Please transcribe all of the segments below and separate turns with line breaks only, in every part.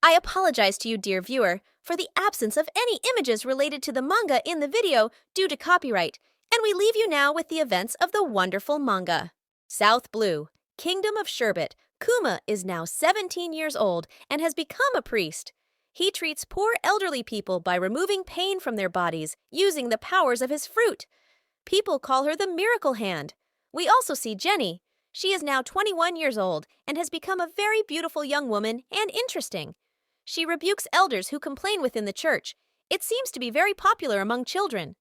I apologize to you, dear viewer, for the absence of any images related to the manga in the video due to copyright, and we leave you now with the events of the wonderful manga. South Blue, Kingdom of Sherbet. Kuma is now 17 years old and has become a priest. He treats poor elderly people by removing pain from their bodies using the powers of his fruit. People call her the Miracle Hand. We also see Jenny. She is now 21 years old and has become a very beautiful young woman and interesting. She rebukes elders who complain within the church. It seems to be very popular among children.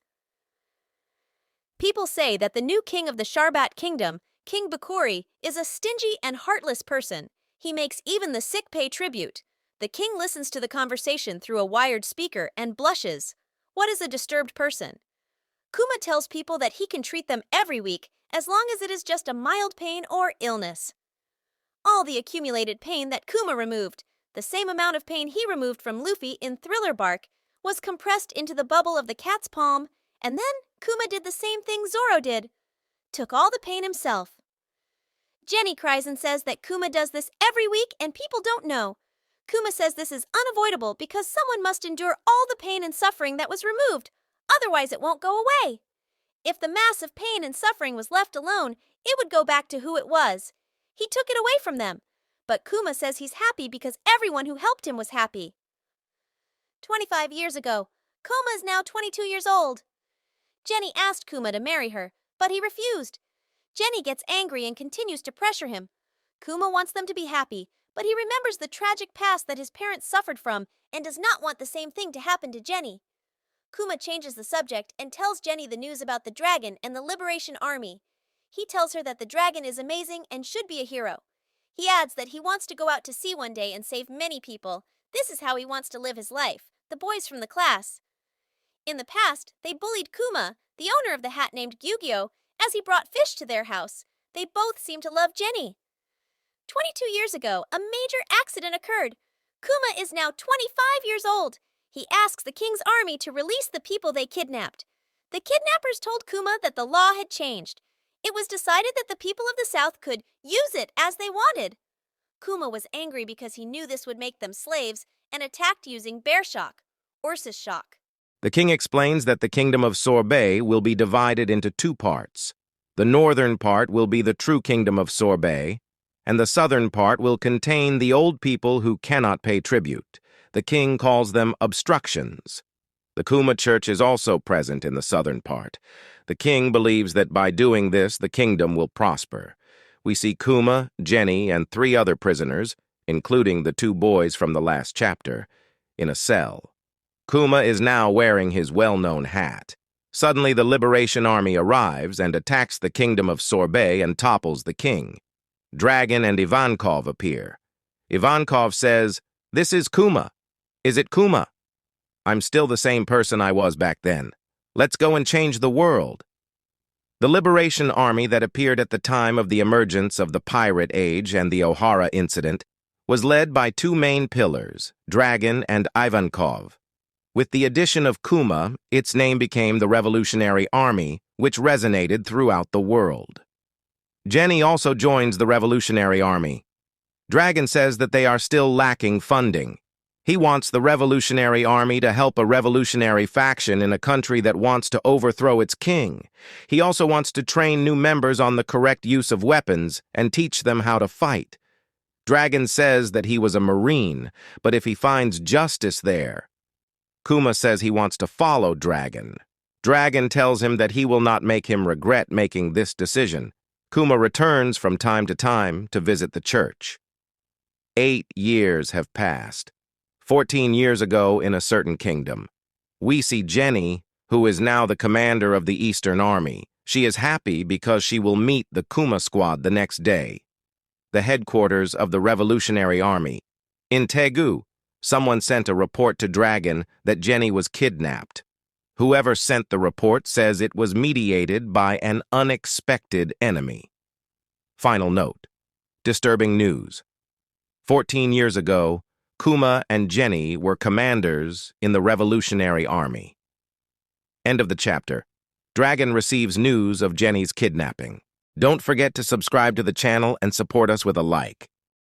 People say that the new king of the Sharbat Kingdom, King Bakuri, is a stingy and heartless person. He makes even the sick pay tribute. The king listens to the conversation through a wired speaker and blushes. What is a disturbed person? Kuma tells people that he can treat them every week as long as it is just a mild pain or illness. All the accumulated pain that Kuma removed, the same amount of pain he removed from Luffy in Thriller Bark, was compressed into the bubble of the cat's palm, and then Kuma did the same thing Zoro did. Took all the pain himself. Jenny cries and says that Kuma does this every week and people don't know. Kuma says this is unavoidable because someone must endure all the pain and suffering that was removed, otherwise it won't go away. If the mass of pain and suffering was left alone, it would go back to who it was. He took it away from them. But Kuma says he's happy because everyone who helped him was happy. 25 years ago, Kuma is now 22 years old. Jenny asked Kuma to marry her, but he refused. Jenny gets angry and continues to pressure him. Kuma wants them to be happy, but he remembers the tragic past that his parents suffered from and does not want the same thing to happen to Jenny. Kuma changes the subject and tells Jenny the news about the dragon and the Liberation Army. He tells her that the dragon is amazing and should be a hero. He adds that he wants to go out to sea one day and save many people. This is how he wants to live his life, the boys from the class. In the past, they bullied Kuma, the owner of the hat named Gyugyo, as he brought fish to their house. They both seem to love Jenny. 22 years ago, a major accident occurred. Kuma is now 25 years old. He asks the king's army to release the people they kidnapped. The kidnappers told Kuma that the law had changed. It was decided that the people of the South could use it as they wanted. Kuma was angry because he knew this would make them slaves and attacked using bear shock, Ursus shock.
The king explains that the kingdom of Sorbet will be divided into two parts. The northern part will be the true kingdom of Sorbet, and the southern part will contain the old people who cannot pay tribute. The king calls them obstructions. The Kuma church is also present in the southern part. The king believes that by doing this, the kingdom will prosper. We see Kuma, Jenny, and 3 other prisoners, including the 2 boys from the last chapter, in a cell. Kuma is now wearing his well-known hat. Suddenly, the Liberation Army arrives and attacks the kingdom of Sorbet and topples the king. Dragon and Ivankov appear. Ivankov says, "This is Kuma. Is it Kuma? I'm still the same person I was back then. Let's go and change the world." The Liberation Army that appeared at the time of the emergence of the Pirate Age and the Ohara incident was led by 2 main pillars, Dragon and Ivankov. With the addition of Kuma, its name became the Revolutionary Army, which resonated throughout the world. Jenny also joins the Revolutionary Army. Dragon says that they are still lacking funding. He wants the Revolutionary Army to help a revolutionary faction in a country that wants to overthrow its king. He also wants to train new members on the correct use of weapons and teach them how to fight. Dragon says that he was a Marine, but if he finds justice there, Kuma says he wants to follow Dragon. Dragon tells him that he will not make him regret making this decision. Kuma returns from time to visit the church. 8 years have passed. 14 years ago in a certain kingdom. We see Jenny, who is now the commander of the Eastern Army. She is happy because she will meet the Kuma squad the next day, the headquarters of the Revolutionary Army. In Tegu, someone sent a report to Dragon that Jenny was kidnapped. Whoever sent the report says it was mediated by an unexpected enemy. Final note. Disturbing news. 14 years ago, Kuma and Jenny were commanders in the Revolutionary Army. End of the chapter. Dragon receives news of Jenny's kidnapping. Don't forget to subscribe to the channel and support us with a like.